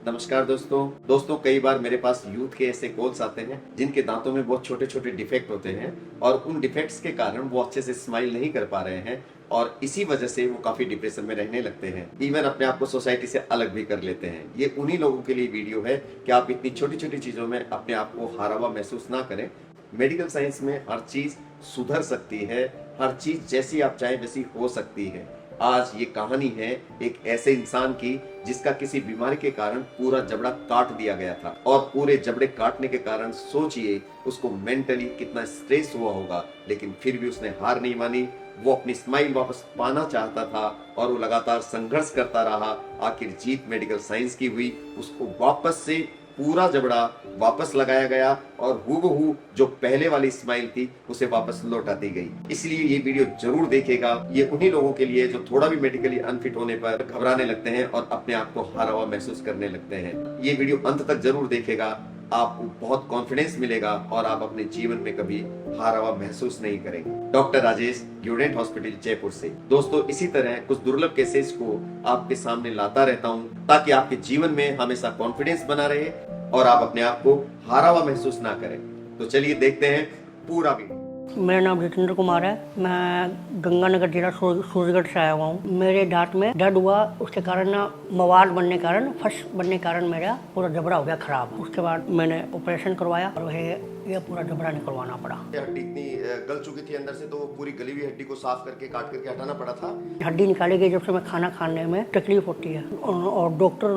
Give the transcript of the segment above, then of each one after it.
नमस्कार दोस्तों कई बार मेरे पास यूथ के ऐसे कॉल्स आते हैं जिनके दांतों में बहुत छोटे छोटे डिफेक्ट होते हैं और उन डिफेक्ट्स के कारण वो अच्छे से स्माइल नहीं कर पा रहे हैं और इसी वजह से वो काफी डिप्रेशन में रहने लगते हैं, इवन अपने आप को सोसाइटी से अलग भी कर लेते हैं। ये उन्हीं लोगों के लिए वीडियो है कि आप इतनी छोटी छोटी चीजों में अपने आप को हारा हुआ महसूस ना करें। मेडिकल साइंस में हर चीज सुधर सकती है, हर चीज जैसी आप चाहें वैसी हो सकती है। आज ये कहानी है एक ऐसे इंसान की जिसका किसी बीमारी के कारण पूरा जबड़ा काट दिया गया था और पूरे जबड़े काटने के कारण सोचिए उसको मेंटली कितना स्ट्रेस हुआ होगा, लेकिन फिर भी उसने हार नहीं मानी। वो अपनी स्माइल वापस पाना चाहता था और वो लगातार संघर्ष करता रहा। आखिर जीत मेडिकल साइंस की हुई, उसको वापस से पूरा जबड़ा वापस लगाया गया और हूबहू जो पहले वाली स्माइल थी उसे वापस लौटा दी गई। इसलिए ये वीडियो जरूर देखेगा। ये उन्हीं लोगों के लिए जो थोड़ा भी मेडिकली अनफिट होने पर घबराने लगते हैं और अपने आप को हारा हुआ महसूस करने लगते हैं। ये वीडियो अंत तक जरूर देखेगा, आपको बहुत कॉन्फिडेंस मिलेगा और आप अपने जीवन में कभी हारा हुआ महसूस नहीं करेंगे। डॉक्टर राजेश, यूडेंट हॉस्पिटल जयपुर से। दोस्तों इसी तरह कुछ दुर्लभ केसेस को आपके सामने लाता रहता हूँ ताकि आपके जीवन में हमेशा कॉन्फिडेंस बना रहे और आप अपने आप को हारा हुआ महसूस ना करें। तो चलिए देखते हैं पूरा वीडियो। मेरा नाम जितेंद्र कुमार है। मैं गंगानगर जिला सूरजगढ़ से आया हुआ हूँ। मेरे दांत में दर्द हुआ, उसके कारण ना मवाद बनने के कारण, फस बनने के कारण मेरा पूरा जबड़ा हो गया खराब। उसके बाद मैंने ऑपरेशन करवाया और ये पूरा जबड़ा निकलवाना पड़ा। हड्डी इतनी गल चुकी थी अंदर से तो पूरी गली हुई हड्डी को साफ करके काट करके हटाना पड़ा था। हड्डी निकाली गई जब से मैं खाना खाने में तकलीफ होती है और डॉक्टर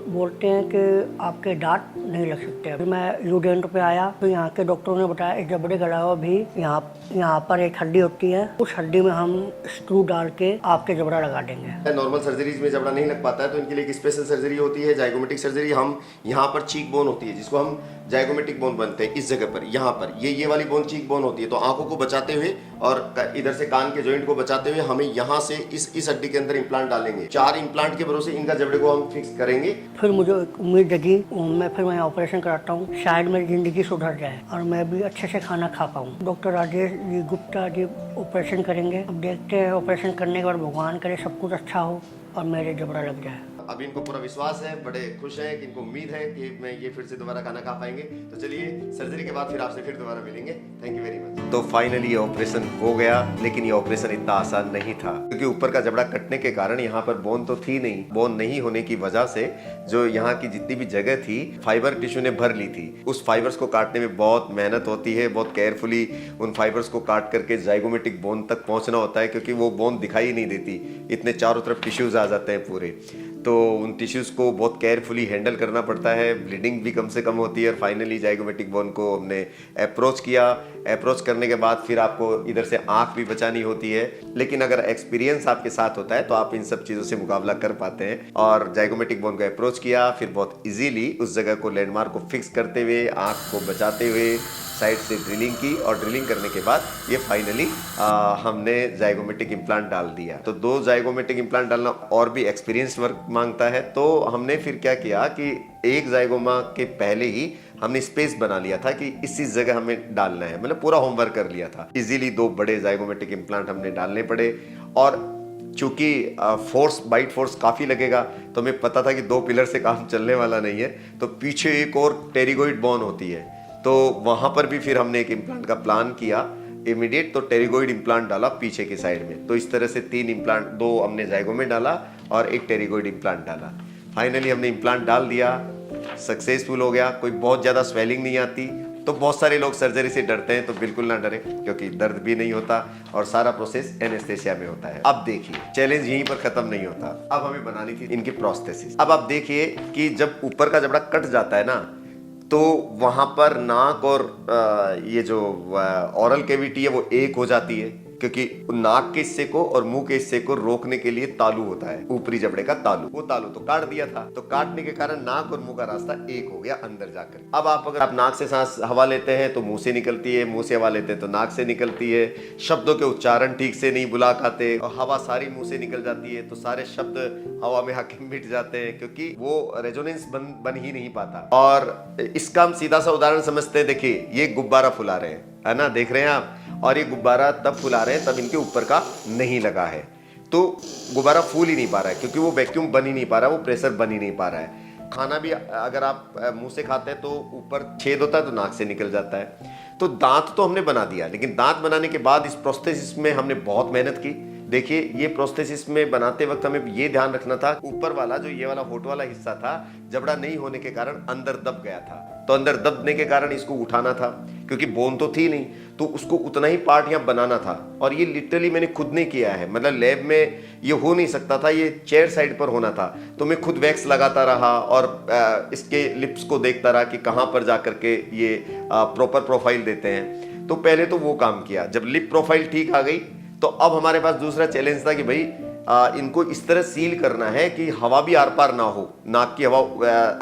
बोलते हैं कि आपके दांत नहीं लग सकते। अभी मैं यूडेंट पे आया तो यहाँ के डॉक्टरों ने बताया इस जबड़े के अलावा भी यहाँ पर एक हड्डी होती है, उस हड्डी में हम स्क्रू डाल के आपके जबड़ा लगा देंगे। नॉर्मल सर्जरीज में जबड़ा नहीं लग पाता है तो इनके लिए एक स्पेशल सर्जरी होती है, जाइगोमेटिक सर्जरी। हम यहाँ पर चीक बोन होती है जिसको हम जाइगोमेटिक बोन बनते हैं। इस जगह पर यहाँ पर ये वाली बोन चीक बोन होती है, तो आंखों को बचाते हुए और इधर से कान के जॉइंट को बचाते हुए हमें यहाँ से इस हड्डी के अंदर इम्प्लांट डालेंगे। 4 इम्प्लांट के भरोसे इनका जबड़े को हम फिक्स करेंगे। फिर मुझे उम्मीद जगी, मैं ऑपरेशन कराता हूँ, शायद मेरी जिंदगी सुधर जाए और मैं भी अच्छे से खाना खा पाऊँ। डॉक्टर राजेश जी गुप्ता जी ऑपरेशन करेंगे। अब देखते हैं ऑपरेशन करने के बाद भगवान करे सब कुछ अच्छा हो और मेरे जबड़ा लग जाए। अभी इनको पूरा विश्वास है, बड़े खुश हैं कि इनको उम्मीद है कि मैं ये फिर से दोबारा खाना खा पाएंगे। तो चलिए सर्जरी के बाद फिर आपसे फिर दोबारा मिलेंगे। Thank you very much. तो फाइनली ये ऑपरेशन हो गया, लेकिन ये ऑपरेशन इतना आसान नहीं था क्योंकि ऊपर का जबड़ा कटने के कारण यहाँ पर बोन तो थी नहीं। बोन नहीं होने की वजह से जो यहाँ की जितनी भी जगह थी फाइबर टिश्यू ने भर ली थी। उस फाइबर्स को काटने में बहुत मेहनत होती है, बहुत केयरफुली उन फाइबर्स को काट करके जाइगोमेटिक बोन तक पहुंचना होता है क्योंकि वो बोन दिखाई नहीं देती, इतने चारों तरफ टिश्यूज आ जाते हैं पूरे। तो उन टिश्यूज़ को बहुत केयरफुली हैंडल करना पड़ता है, ब्लीडिंग भी कम से कम होती है। और फाइनली जाइगोमेटिक बोन को हमने अप्रोच किया। अप्रोच करने के बाद फिर आपको इधर से आंख भी बचानी होती है, लेकिन अगर एक्सपीरियंस आपके साथ होता है तो आप इन सब चीज़ों से मुकाबला कर पाते हैं। और जाइगोमेटिक बोन को अप्रोच किया, फिर बहुत ईजीली उस जगह को लैंडमार्क को फिक्स करते हुए, आँख को बचाते हुए साइड से ड्रिलिंग की और ड्रिलिंग करने के बाद ये फाइनली हमने जाइगोमेटिक इम्प्लांट डाल दिया। तो 2 जाइगोमेटिक इम्प्लांट डालना और भी एक्सपीरियंस वर्क मांगता है। तो हमने फिर क्या किया कि एक जाइगोमा के पहले ही हमने स्पेस बना लिया था कि इसी जगह हमें डालना है, मतलब पूरा होमवर्क कर लिया था। इजीली 2 बड़े जाइगोमेटिक इम्प्लांट हमने डालने पड़े और चूंकि बाइट फोर्स काफ़ी लगेगा तो हमें पता था कि 2 पिलर से काम चलने वाला नहीं है, तो पीछे एक और टेरिगोइड बोन होती है, तो वहाँ पर भी फिर हमने एक इम्प्लांट का प्लान किया इमीडिएट। तो टेरिगोइड इम्प्लांट डाला पीछे की साइड में। तो इस तरह से 3 इम्प्लांट, 2 हमने जाइगो में डाला और एक टेरिगोइड इम्प्लांट डाला। फाइनली हमने इम्प्लांट डाल दिया, सक्सेसफुल हो गया। कोई बहुत ज़्यादा स्वेलिंग नहीं आती। तो बहुत सारे लोग सर्जरी से डरते हैं, तो बिल्कुल ना डरें क्योंकि दर्द भी नहीं होता और सारा प्रोसेस एनेस्थेसिया में होता है। अब देखिए चैलेंज यहीं पर खत्म नहीं होता। अब हमें बनानी थी इनकी प्रोस्थेसिस। अब आप देखिए कि जब ऊपर का जबड़ा कट जाता है ना, तो वहां पर नाक और ये जो ओरल कैविटी है वो एक हो जाती है क्योंकि नाक के हिस्से को और मुंह के हिस्से को रोकने के लिए तालू होता है, ऊपरी जबड़े का तालू। वो तालू तो काट दिया था, तो काटने के कारण नाक और मुंह का रास्ता एक हो गया अंदर जाकर। अब अगर आप नाक से सांस हवा लेते हैं तो मुंह से निकलती है, मुंह से हवा लेते हैं तो नाक से निकलती है। शब्दों के उच्चारण ठीक से नहीं बुला पाते और हवा सारी मुंह से निकल जाती है, तो सारे शब्द हवा में आके मिट जाते हैं क्योंकि वो रेजोनेंस बन ही नहीं पाता। और इसका हम सीधा सा उदाहरण समझते हैं। देखिए ये गुब्बारा फुला रहे हैं, है ना, देख रहे हैं आप, और ये गुब्बारा तब फुला रहे हैं तब इनके ऊपर का नहीं लगा है, तो गुब्बारा फूल ही नहीं पा रहा है क्योंकि वो वैक्यूम बन ही नहीं पा रहा है, वो प्रेशर बन ही नहीं पा रहा है। खाना भी अगर आप मुंह से खाते हैं तो ऊपर छेद होता है तो नाक से निकल जाता है। तो दांत तो हमने बना दिया, लेकिन दांत बनाने के बाद इस प्रोस्थेसिस में हमने बहुत मेहनत की। देखिए, ये प्रोस्थेसिस में बनाते वक्त हमें ये ध्यान रखना था, ऊपर वाला जो ये वाला होठ वाला हिस्सा था, जबड़ा नहीं होने के कारण अंदर दब गया था। तो अंदर दबने के कारण इसको उठाना था, क्योंकि बोन तो थी नहीं, तो उसको उतना ही पार्ट यहाँ बनाना था। और ये लिटरली मैंने खुद ने किया है, मतलब लैब में ये हो नहीं सकता था, ये चेयर साइड पर होना था। तो मैं खुद वैक्स लगाता रहा और इसके लिप्स को देखता रहा कि कहाँ पर जा करके ये प्रॉपर प्रोफाइल देते हैं। तो पहले तो वो काम किया। जब लिप प्रोफाइल ठीक आ गई तो अब हमारे पास दूसरा चैलेंज था कि भाई इनको इस तरह सील करना है कि हवा भी आर पार ना हो, नाक की हवा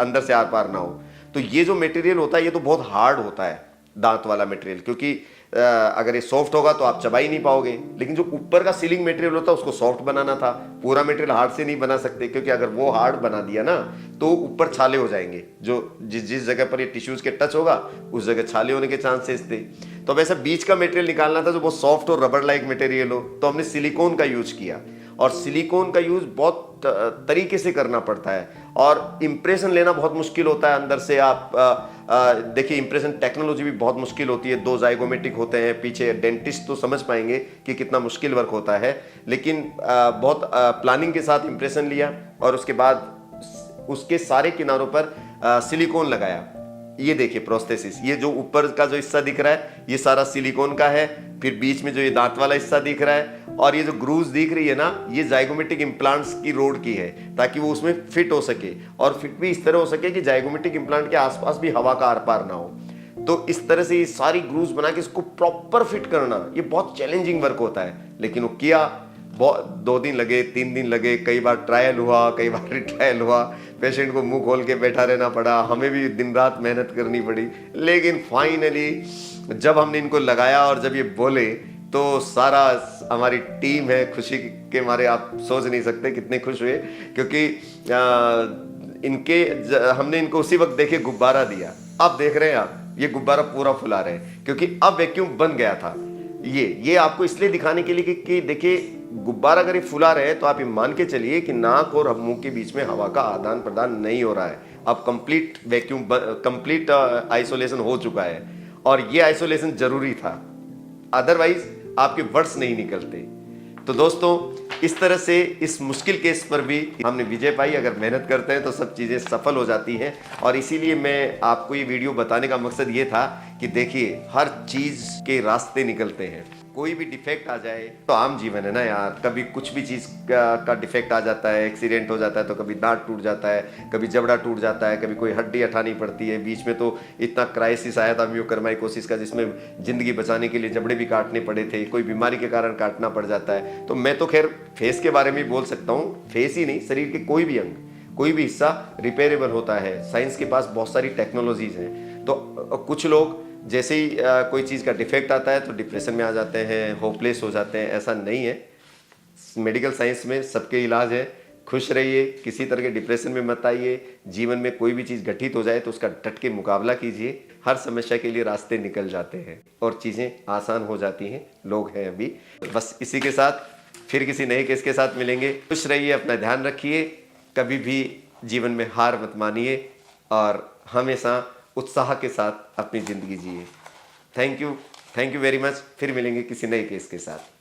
अंदर से आर पार ना हो। तो ये जो मटेरियल होता है ये तो बहुत हार्ड होता है, दांत वाला मटेरियल, क्योंकि अगर ये सॉफ्ट होगा तो आप चबा ही नहीं पाओगे। लेकिन जो ऊपर का सीलिंग मटेरियल होता है उसको सॉफ्ट बनाना था। पूरा मटेरियल हार्ड से नहीं बना सकते, क्योंकि अगर वो हार्ड बना दिया ना तो ऊपर छाले हो जाएंगे। जो जिस जगह पर ये टिश्यूज के टच होगा उस जगह छाले होने के चांसेस थे। तो अब ऐसा बीच का मटेरियल निकालना था जो बहुत सॉफ्ट और रबर लाइक मटेरियल हो, तो हमने सिलिकॉन का यूज किया। और सिलिकॉन का यूज बहुत तरीके से करना पड़ता है और इंप्रेशन लेना बहुत मुश्किल होता है अंदर से। आप देखिए, इंप्रेशन टेक्नोलॉजी भी बहुत मुश्किल होती है। 2 जाइगोमेट्रिक होते हैं पीछे, डेंटिस्ट तो समझ पाएंगे कि कितना मुश्किल वर्क होता है। लेकिन बहुत प्लानिंग के साथ इंप्रेशन लिया और उसके बाद उसके सारे किनारों पर सिलिकॉन लगाया। ये देखिए प्रोस्थेसिस, ये जो ऊपर का जो हिस्सा दिख रहा है ये सारा सिलिकॉन का है। फिर बीच में जो ये दांत वाला हिस्सा दिख रहा है और ये जो ग्रूव्स दिख रही है ना, ये जाइगोमेट्रिक इम्प्लांट्स की रोड की है, ताकि वो उसमें फिट हो सके। और फिट भी इस तरह हो सके कि जाइगोमेट्रिक इम्प्लांट के आसपास भी हवा का आर पार ना हो। तो इस तरह से ये सारी ग्रूव्स बना के इसको प्रॉपर फिट करना, ये बहुत चैलेंजिंग वर्क होता है। लेकिन वो किया, बहुत 2 दिन लगे, 3 दिन लगे, कई बार ट्रायल हुआ, कई बार रिट्रायल हुआ, पेशेंट को मुंह खोल के बैठा रहना पड़ा, हमें भी दिन रात मेहनत करनी पड़ी। लेकिन फाइनली जब हमने इनको लगाया और जब ये बोले तो सारा हमारी टीम है, खुशी के मारे आप सोच नहीं सकते कितने खुश हुए, क्योंकि हमने इनको उसी वक्त देखे गुब्बारा दिया। अब देख रहे हैं आप, ये गुब्बारा पूरा फुला रहे हैं, क्योंकि अब वैक्यूम बन गया था। ये आपको इसलिए दिखाने के लिए कि देखिए, गुब्बारा अगर ये फुला रहे हैं तो आप ये मान के चलिए कि नाक और मुंह के बीच में हवा का आदान प्रदान नहीं हो रहा है। अब कंप्लीट वैक्यूम, कंप्लीट आइसोलेशन हो चुका है। और ये आइसोलेशन जरूरी था, अदरवाइज आपके वर्ड्स नहीं निकलते। तो दोस्तों, इस तरह से इस मुश्किल केस पर भी हमने विजय पाई। अगर मेहनत करते हैं तो सब चीज़ें सफल हो जाती हैं। और इसीलिए मैं आपको ये वीडियो बताने का मकसद ये था कि देखिए, हर चीज़ के रास्ते निकलते हैं। कोई भी डिफेक्ट आ जाए तो आम जीवन है ना यार, कभी कुछ भी चीज़ का डिफेक्ट आ जाता है, एक्सीडेंट हो जाता है, तो कभी दांत टूट जाता है, कभी जबड़ा टूट जाता है, कभी कोई हड्डी हटानी पड़ती है। बीच में तो इतना क्राइसिस आया था म्यूकरमाइकोसिस का, जिसमें ज़िंदगी बचाने के लिए जबड़े भी काटने पड़े थे, कोई बीमारी के कारण काटना पड़ जाता है। तो मैं तो खैर फेस के बारे में बोल सकता हूँ, फेस ही नहीं, शरीर के कोई भी अंग, कोई भी हिस्सा रिपेयरेबल होता है। साइंस के पास बहुत सारी टेक्नोलॉजीज हैं। तो कुछ लोग जैसे ही कोई चीज़ का डिफेक्ट आता है तो डिप्रेशन में आ जाते हैं, होपलेस हो जाते हैं। ऐसा नहीं है, मेडिकल साइंस में सबके इलाज है। खुश रहिए, किसी तरह के डिप्रेशन में मत आइए। जीवन में कोई भी चीज़ घटित हो जाए तो उसका डट के मुकाबला कीजिए। हर समस्या के लिए रास्ते निकल जाते हैं और चीज़ें आसान हो जाती हैं। लोग हैं अभी। बस इसी के साथ फिर किसी नए केस के साथ मिलेंगे। खुश रहिए, अपना ध्यान रखिए, कभी भी जीवन में हार मत मानिए और हमेशा उत्साह के साथ अपनी ज़िंदगी जिए। Thank you very much. फिर मिलेंगे किसी नए केस के साथ।